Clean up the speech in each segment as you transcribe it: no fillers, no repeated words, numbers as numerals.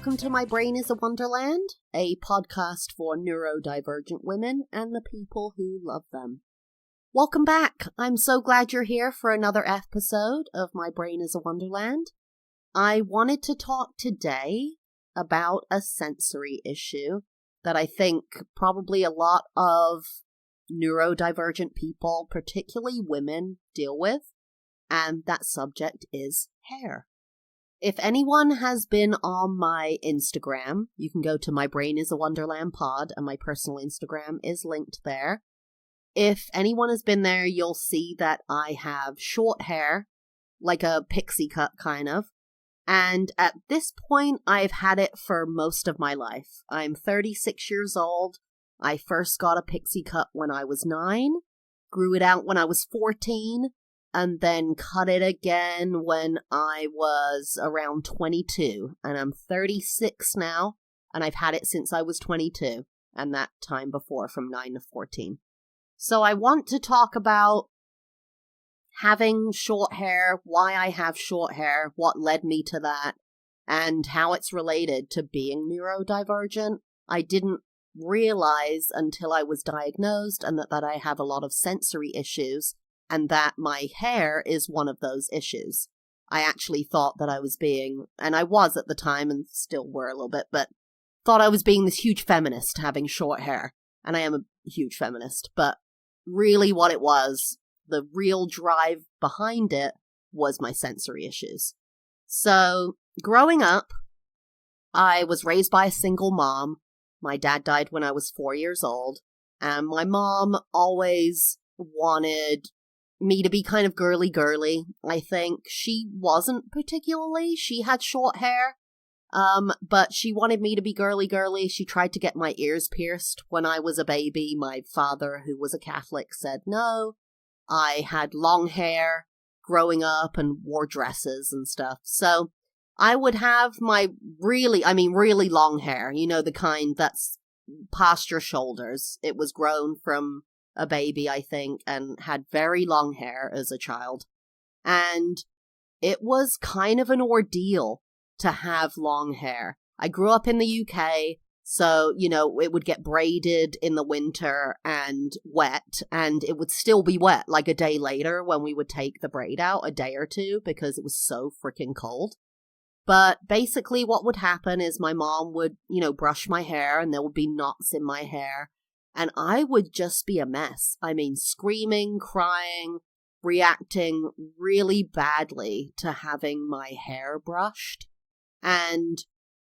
welcome to My Brain is a Wonderland, a podcast for neurodivergent women and the people who love them. Welcome back. I'm so glad you're here for another episode of My Brain is a Wonderland. I wanted to talk today about a sensory issue that I think probably a lot of neurodivergent people, particularly women, deal with, and that subject is hair. If anyone has been on my Instagram, you can go to My Brain is a Wonderland pod, and my personal Instagram is linked there. If anyone has been there, you'll see that I have short hair, like a pixie cut kind of. And at this point, I've had it for most of my life. I'm 36 years old. I first got a pixie cut when I was 9, grew it out when I was 14, and then cut it again when I was around 22. And I'm 36 now, and I've had it since I was 22, and that time before from 9 to 14. So I want to talk about having short hair, why I have short hair, what led me to that, and how it's related to being neurodivergent. I didn't realize until I was diagnosed and that I have a lot of sensory issues, and that my hair is one of those issues. I actually thought that I was being, and I was at the time and still were a little bit, but thought I was being this huge feminist having short hair. And I am a huge feminist, but really what it was, the real drive behind it, was my sensory issues. So, growing up, I was raised by a single mom. My dad died when I was 4 years old, and my mom always wanted me to be kind of girly. I think she wasn't particularly. She had short hair, but she wanted me to be girly. She tried to get my ears pierced when I was a baby. My father, who was a Catholic, said no. I had long hair growing up and wore dresses and stuff. So I would have my really long hair, you know, the kind that's past your shoulders. It was grown from a baby, I think, and had very long hair as a child. And it was kind of an ordeal to have long hair. I grew up in the UK, so, you know, it would get braided in the winter and wet, and it would still be wet like a day later when we would take the braid out, a day or two, because it was so freaking cold. But basically what would happen is my mom would, you know, brush my hair, and there would be knots in my hair. And I would just be a mess. I mean, screaming, crying, reacting really badly to having my hair brushed. And,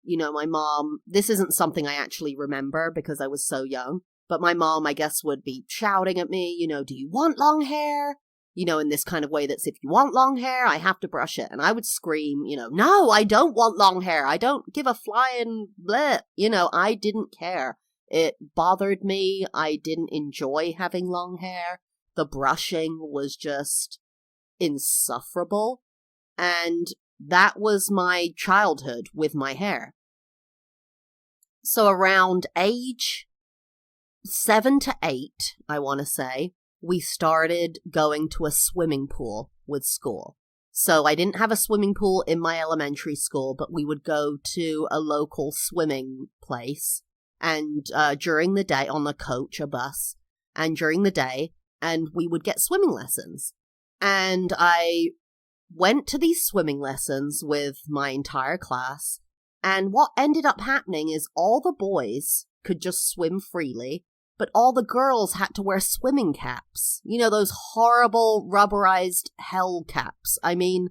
you know, my mom, this isn't something I actually remember because I was so young, but my mom, I guess, would be shouting at me, you know, do you want long hair? You know, in this kind of way that's, if you want long hair, I have to brush it. And I would scream, you know, no, I don't want long hair. I don't give a flying bleh. You know, I didn't care. It bothered me. I didn't enjoy having long hair. The brushing was just insufferable. And that was my childhood with my hair. So around age 7 to 8, I want to say, we started going to a swimming pool with school. So I didn't have a swimming pool in my elementary school, but we would go to a local swimming place. And during the day, on the coach, a bus, and during the day, and we would get swimming lessons. And I went to these swimming lessons with my entire class, and what ended up happening is all the boys could just swim freely, but all the girls had to wear swimming caps. You know, those horrible rubberized hell caps. I mean,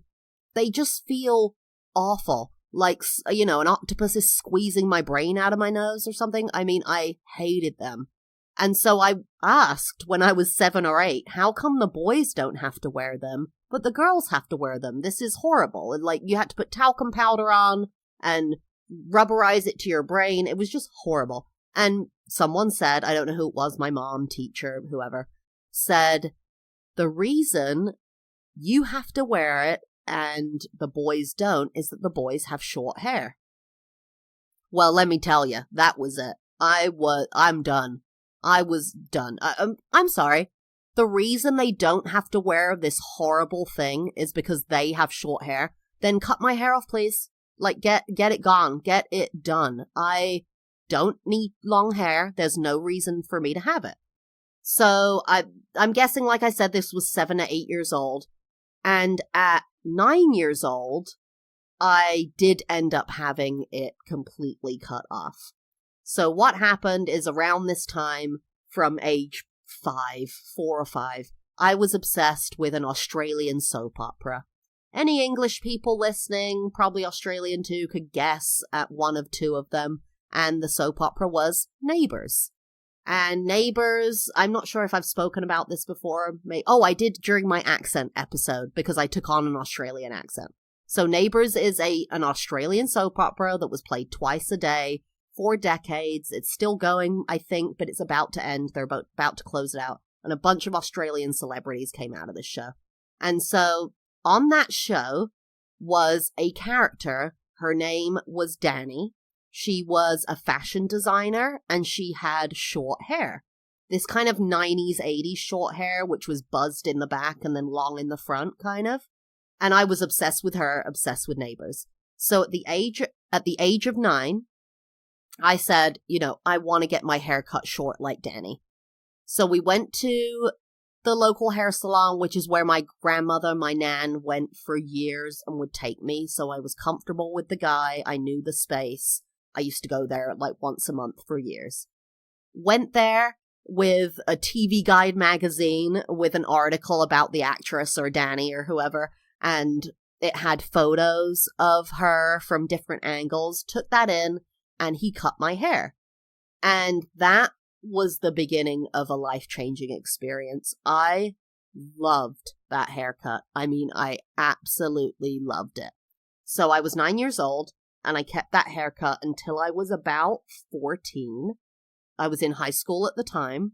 they just feel awful. Like, you know, an octopus is squeezing my brain out of my nose or something. I mean, I hated them. And so I asked when I was 7 or 8, how come the boys don't have to wear them, but the girls have to wear them? This is horrible. And, like, you had to put talcum powder on and rubberize it to your brain. It was just horrible. And someone said, I don't know who it was, my mom, teacher, whoever, said, the reason you have to wear it and the boys don't is that the boys have short hair. Well, let me tell you, that was it. I'm done. I was done. I'm sorry. The reason they don't have to wear this horrible thing is because they have short hair. Then cut my hair off, please. Like, get it gone. Get it done. I don't need long hair. There's no reason for me to have it. So I'm guessing, like I said, this was 7 to 8 years old. And at 9 years old, I did end up having it completely cut off. So what happened is around this time, from age 4 or 5, I was obsessed with an Australian soap opera. Any English people listening, probably Australian too, could guess at one of two of them, and the soap opera was Neighbours. And Neighbours, I'm not sure if I've spoken about this before. I did during my accent episode, because I took on an Australian accent. So Neighbours is an Australian soap opera that was played twice a day for decades. It's still going, I think, but it's about to end. They're about to close it out. And a bunch of Australian celebrities came out of this show. And so on that show was a character. Her name was Danny. She was a fashion designer, and she had short hair. This kind of 90s, 80s short hair, which was buzzed in the back and then long in the front, kind of. And I was obsessed with her, obsessed with Neighbours. So at the age of 9, I said, I want to get my hair cut short like Danny. So we went to the local hair salon, which is where my grandmother, my nan, went for years and would take me. So I was comfortable with the guy. I knew the space. I used to go there like once a month for years. Went there with a TV Guide magazine with an article about the actress or Danny or whoever. And it had photos of her from different angles. Took that in, and he cut my hair. And that was the beginning of a life-changing experience. I loved that haircut. I mean, I absolutely loved it. So I was 9 years old, and I kept that haircut until I was about 14. I was in high school at the time,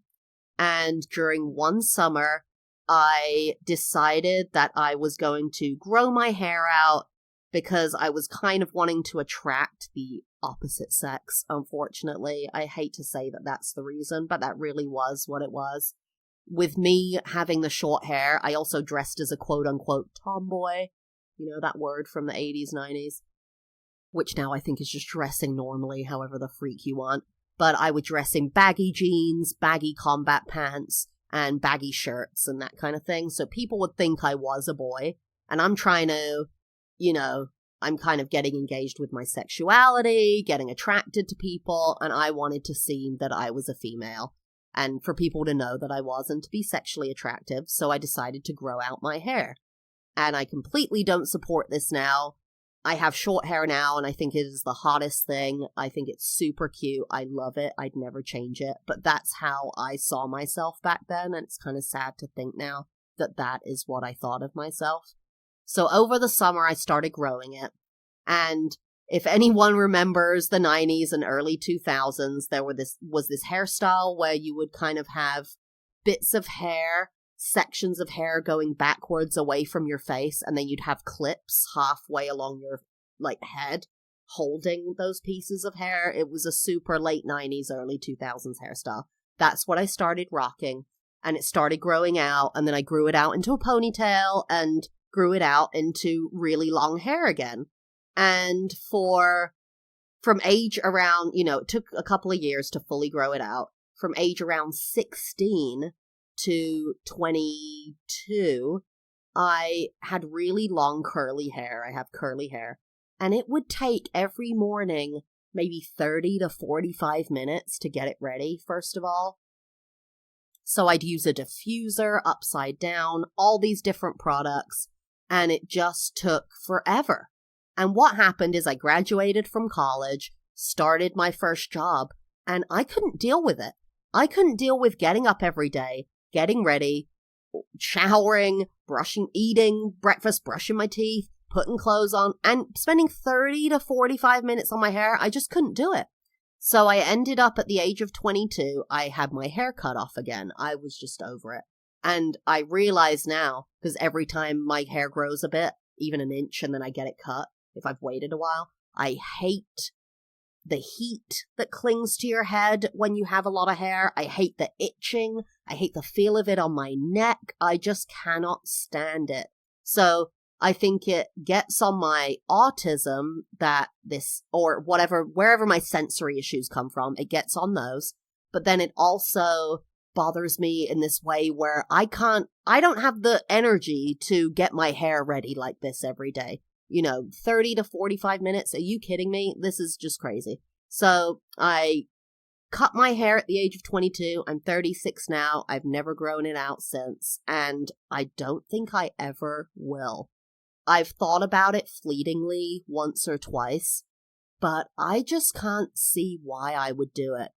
and during one summer, I decided that I was going to grow my hair out because I was kind of wanting to attract the opposite sex, unfortunately. I hate to say that that's the reason, but that really was what it was. With me having the short hair, I also dressed as a quote-unquote tomboy. That word from the 80s, 90s. Which now I think is just dressing normally, however the freak you want. But I would dress in baggy jeans, baggy combat pants, and baggy shirts and that kind of thing. So people would think I was a boy. And I'm trying to, I'm kind of getting engaged with my sexuality, getting attracted to people, and I wanted to seem that I was a female. And for people to know that I wasn't, to be sexually attractive, so I decided to grow out my hair. And I completely don't support this now. I have short hair now, and I think it is the hottest thing. I think it's super cute. I love it. I'd never change it. But that's how I saw myself back then, and it's kind of sad to think now that that is what I thought of myself. So over the summer, I started growing it. And if anyone remembers the 90s and early 2000s, there was this hairstyle where you would kind of have bits of hair, sections of hair going backwards away from your face, and then you'd have clips halfway along your head holding those pieces of hair. It was a super late 90s, early 2000s hairstyle. That's what I started rocking, and it started growing out, and then I grew it out into a ponytail and grew it out into really long hair again. And from age around, it took a couple of years to fully grow it out. From age around 16 to 22, I had really long curly hair. I have curly hair. And it would take every morning maybe 30 to 45 minutes to get it ready, first of all. So I'd use a diffuser, upside down, all these different products, and it just took forever. And what happened is I graduated from college, started my first job, and I couldn't deal with it. I couldn't deal with getting up every day, getting ready, showering, eating breakfast, brushing my teeth, putting clothes on, and spending 30 to 45 minutes on my hair. I just couldn't do it. So I ended up at the age of 22, I had my hair cut off again. I was just over it. And I realize now, because every time my hair grows a bit, even an inch, and then I get it cut, if I've waited a while, I hate the heat that clings to your head when you have a lot of hair. I hate the itching. I hate the feel of it on my neck. I just cannot stand it. So I think it gets on my autism that this, or whatever, wherever my sensory issues come from, it gets on those. But then it also bothers me in this way where I don't have the energy to get my hair ready like this every day. 30 to 45 minutes. Are you kidding me? This is just crazy. So I cut my hair at the age of 22. I'm 36 now. I've never grown it out since. And I don't think I ever will. I've thought about it fleetingly once or twice, but I just can't see why I would do it.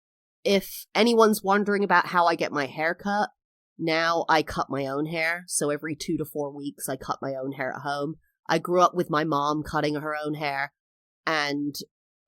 If anyone's wondering about how I get my hair cut, now I cut my own hair. So every 2 to 4 weeks, I cut my own hair at home. I grew up with my mom cutting her own hair, and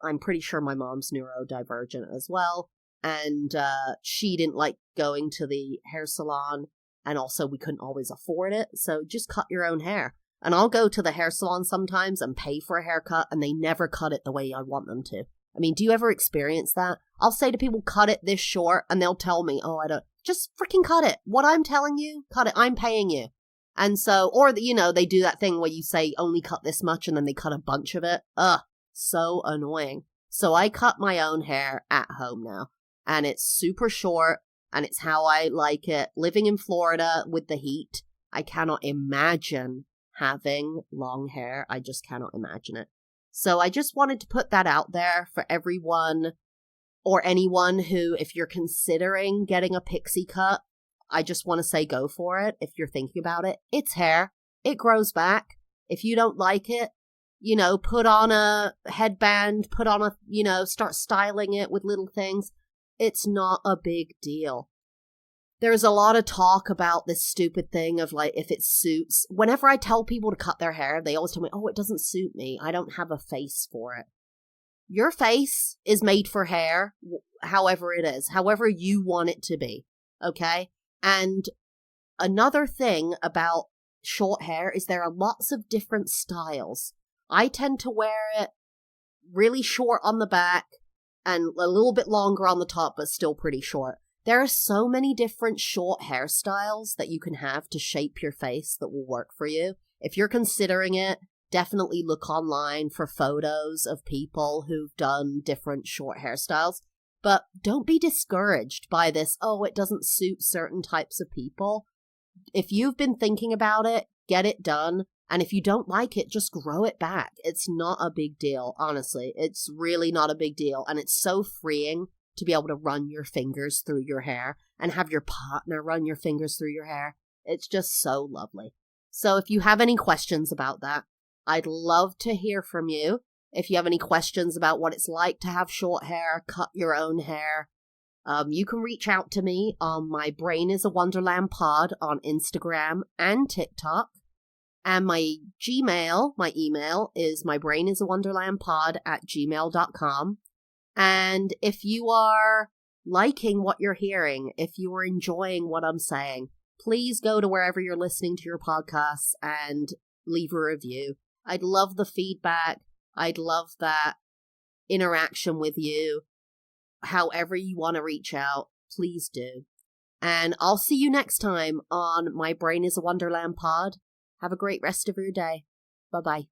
I'm pretty sure my mom's neurodivergent as well. And she didn't like going to the hair salon, and also we couldn't always afford it. So just cut your own hair. And I'll go to the hair salon sometimes and pay for a haircut, and they never cut it the way I want them to. I mean, do you ever experience that? I'll say to people, cut it this short, and they'll tell me, oh, I don't. Just freaking cut it. What I'm telling you, cut it. I'm paying you. And so, or, they do that thing where you say, only cut this much, and then they cut a bunch of it. Ugh, so annoying. So I cut my own hair at home now, and it's super short, and it's how I like it. Living in Florida with the heat, I cannot imagine having long hair. I just cannot imagine it. So I just wanted to put that out there for everyone, or anyone who, if you're considering getting a pixie cut, I just want to say go for it. If you're thinking about it, it's hair. It grows back. If you don't like it, put on a headband, start styling it with little things. It's not a big deal. There's a lot of talk about this stupid thing of if it suits. Whenever I tell people to cut their hair, they always tell me, oh, it doesn't suit me. I don't have a face for it. Your face is made for hair, however it is, however you want it to be. Okay? And another thing about short hair is there are lots of different styles. I tend to wear it really short on the back and a little bit longer on the top, but still pretty short. There are so many different short hairstyles that you can have to shape your face that will work for you. If you're considering it, definitely look online for photos of people who've done different short hairstyles. But don't be discouraged by this, oh, it doesn't suit certain types of people. If you've been thinking about it, get it done. And if you don't like it, just grow it back. It's not a big deal, honestly. It's really not a big deal. And it's so freeing to be able to run your fingers through your hair and have your partner run your fingers through your hair. It's just so lovely. So if you have any questions about that, I'd love to hear from you. If you have any questions about what it's like to have short hair, cut your own hair, you can reach out to me on my Brain is a Wonderland pod on Instagram and TikTok. And my email is mybrainisawonderlandpod@gmail.com. And if you are liking what you're hearing, if you are enjoying what I'm saying, please go to wherever you're listening to your podcasts and leave a review. I'd love the feedback. I'd love that interaction with you. However you want to reach out, please do. And I'll see you next time on my Brain is a Wonderland pod. Have a great rest of your day. Bye-bye.